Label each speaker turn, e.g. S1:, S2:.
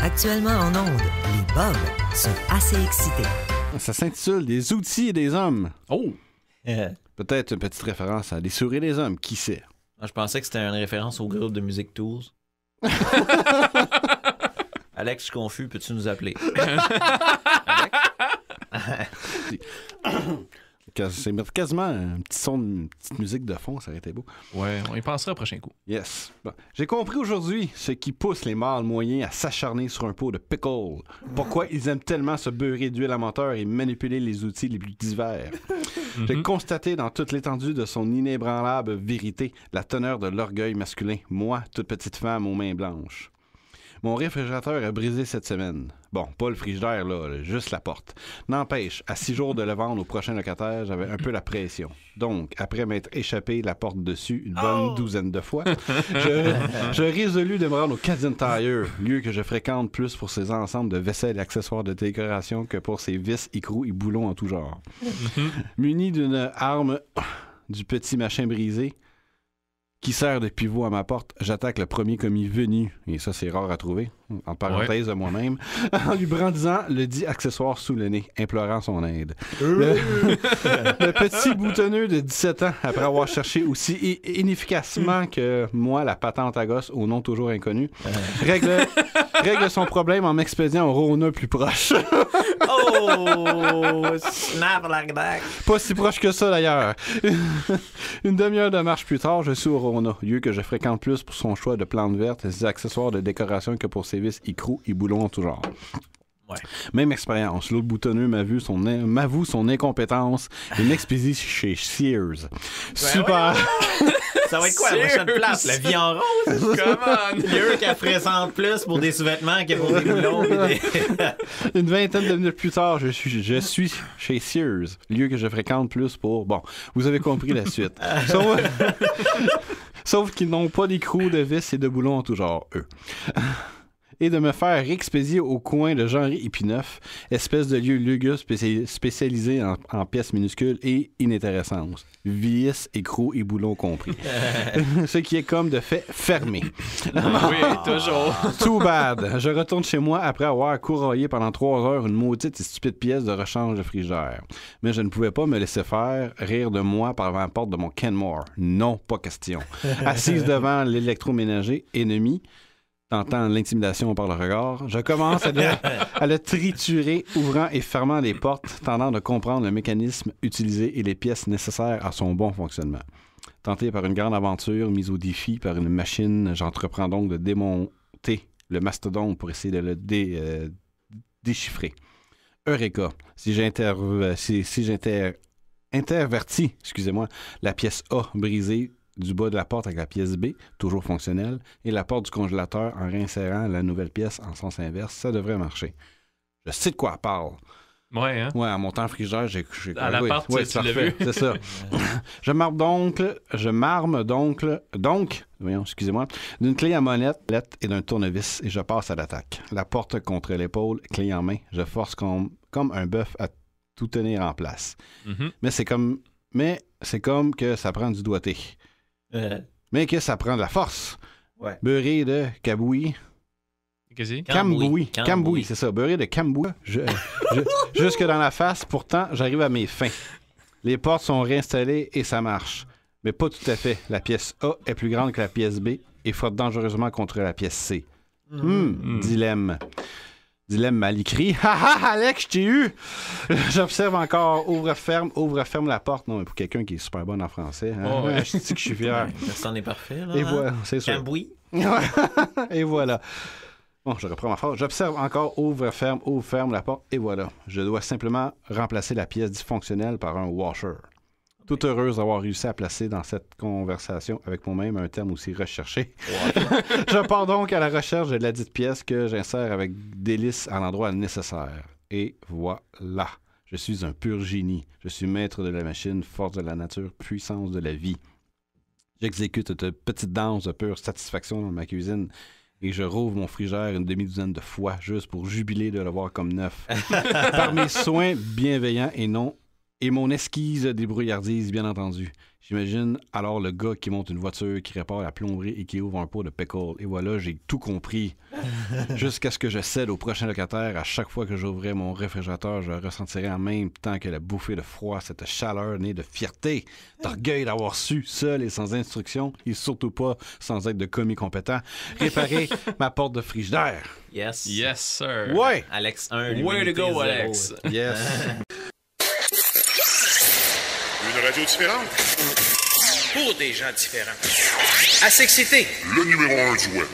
S1: Actuellement en ondes, les Bobs sont assez excités.
S2: Ça s'intitule Des outils et des hommes.
S3: Oh!
S2: Peut-être une petite référence à Des souris et des hommes, qui sait?
S4: Je pensais que c'était une référence au groupe de musique Tools. Alex, je suis confus, peux-tu nous appeler?
S2: C'est mettre quasiment un petit son, une petite musique de fond, ça aurait été beau.
S3: Ouais, on y pensera au prochain coup.
S2: Yes. Bon. J'ai compris aujourd'hui ce qui pousse les mâles moyens à s'acharner sur un pot de pickle. Pourquoi ils aiment tellement se beurrer d'huile à moteur et manipuler les outils les plus divers. J'ai constaté dans toute l'étendue de son inébranlable vérité la teneur de l'orgueil masculin. Moi, toute petite femme aux mains blanches. Mon réfrigérateur a brisé cette semaine. Bon, pas le frigidaire, là, juste la porte. N'empêche, à 6 jours de le vendre au prochain locataire, j'avais un peu la pression. Donc, après m'être échappé la porte dessus une bonne douzaine de fois, je résolus de me rendre au Canadian Tire, lieu que je fréquente plus pour ses ensembles de vaisselle et accessoires de décoration que pour ses vis, écrous et boulons en tout genre. Muni d'une arme du petit machin brisé, qui sert de pivot à ma porte, j'attaque le premier commis venu, et ça c'est rare à trouver, en parenthèse de moi-même, en lui brandissant le dit accessoire sous le nez, implorant son aide. Le petit boutonneux de 17 ans, après avoir cherché aussi inefficacement que moi la patente à gosse au nom toujours inconnu, règle son problème en m'expédiant au Rona plus proche.
S4: Oh! Snap like that!
S2: Pas si proche que ça d'ailleurs. Une demi-heure de marche plus tard, je suis au Rona, lieu que je fréquente plus pour son choix de plantes vertes et ses accessoires de décoration que pour ses vis, écrous et boulons en tout genre.
S4: Ouais.
S2: Même expérience. L'autre boutonneux m'avoue son incompétence et m'expédie chez Sears. Super!
S4: Ça va être quoi la prochaine place? La vie en rose? Comment? Mieux qu'elle présente plus pour des sous-vêtements que pour des boulons.
S2: Une vingtaine de minutes plus tard, je suis chez Sears, lieu que je fréquente plus pour... Bon, vous avez compris la suite. Sauf qu'ils n'ont pas d'écrous, de vis et de boulons en tout genre, eux. Et de me faire expédier au coin de Genry et Pineuf, espèce de lieu lugubre spécialisé en pièces minuscules et inintéressantes. Vis, écrous et boulons compris. Ce qui est comme de fait fermé.
S3: Oui, toujours.
S2: Too bad. Je retourne chez moi après avoir courroyé pendant 3 heures une maudite et stupide pièce de rechange de frigidaire. Mais je ne pouvais pas me laisser faire rire de moi par la porte de mon Kenmore. Non, pas question. Assise devant l'électroménager ennemi, tentant l'intimidation par le regard, je commence à le triturer, ouvrant et fermant les portes, tendant de comprendre le mécanisme utilisé et les pièces nécessaires à son bon fonctionnement. Tenté par une grande aventure, mise au défi par une machine, j'entreprends donc de démonter le mastodonte pour essayer de le déchiffrer. Eureka! Si j'intervertis, excusez-moi, la pièce A brisée du bas de la porte avec la pièce B, toujours fonctionnelle, et la porte du congélateur en réinsérant la nouvelle pièce en sens inverse, ça devrait marcher. Je sais de quoi elle parle.
S3: Ouais, hein?
S2: Ouais, en montant le frigidaire, j'ai
S3: à la porte,
S2: ouais,
S3: tu l'as vu.
S2: C'est ça. Je m'arme donc, voyons, excusez-moi, d'une clé à molette et d'un tournevis, et je passe à l'attaque. La porte contre l'épaule, clé en main, je force comme un bœuf à tout tenir en place.
S3: Mm-hmm.
S2: Mais c'est comme que ça prend du doigté. Mais que ça prend de la force.
S4: Ouais.
S2: Beurré de cabouille.
S3: Qu'est-ce que c'est?
S2: Cambouis, c'est ça. Beurré de cambouis. Jusque dans la face, pourtant, j'arrive à mes fins. Les portes sont réinstallées et ça marche. Mais pas tout à fait. La pièce A est plus grande que la pièce B et frotte dangereusement contre la pièce C. Dilemme. Dilemme mal écrit. Haha, Alex, je t'ai eu! J'observe encore ouvre-ferme la porte. Non, mais pour quelqu'un qui est super bon en français. Hein?
S3: Oh, ouais.
S2: Je dis que je suis fier.
S4: Personne n'est parfait, là.
S2: Et voilà, c'est sûr.
S4: Cambouis.
S2: Et voilà. Bon, je reprends ma phrase. J'observe encore ouvre-ferme la porte. Et voilà. Je dois simplement remplacer la pièce dysfonctionnelle par un washer. Toute heureuse d'avoir réussi à placer dans cette conversation avec moi-même un terme aussi recherché. Je pars donc à la recherche de la dite pièce que j'insère avec délice à l'endroit nécessaire. Et voilà. Je suis un pur génie. Je suis maître de la machine, force de la nature, puissance de la vie. J'exécute une petite danse de pure satisfaction dans ma cuisine et je rouvre mon frigidaire une demi-douzaine de fois juste pour jubiler de le voir comme neuf. Par mes soins bienveillants et non Et mon esquisse débrouillardise, bien entendu. J'imagine alors le gars qui monte une voiture, qui répare la plomberie et qui ouvre un pot de pickle. Et voilà, j'ai tout compris. Jusqu'à ce que je cède au prochain locataire. À chaque fois que j'ouvrais mon réfrigérateur, je ressentirais en même temps que la bouffée de froid, cette chaleur née de fierté, d'orgueil d'avoir su, seul et sans instruction, et surtout pas sans être de commis compétent, réparer ma porte de frigidaire.
S4: Yes.
S3: Yes, sir.
S2: Ouais!
S4: Alex 1.
S3: Way to go,
S4: 0.
S3: Alex.
S2: Yes!
S5: Une radio différente?
S6: Pour des gens différents. À s'exciter.
S5: Le numéro 1 du web.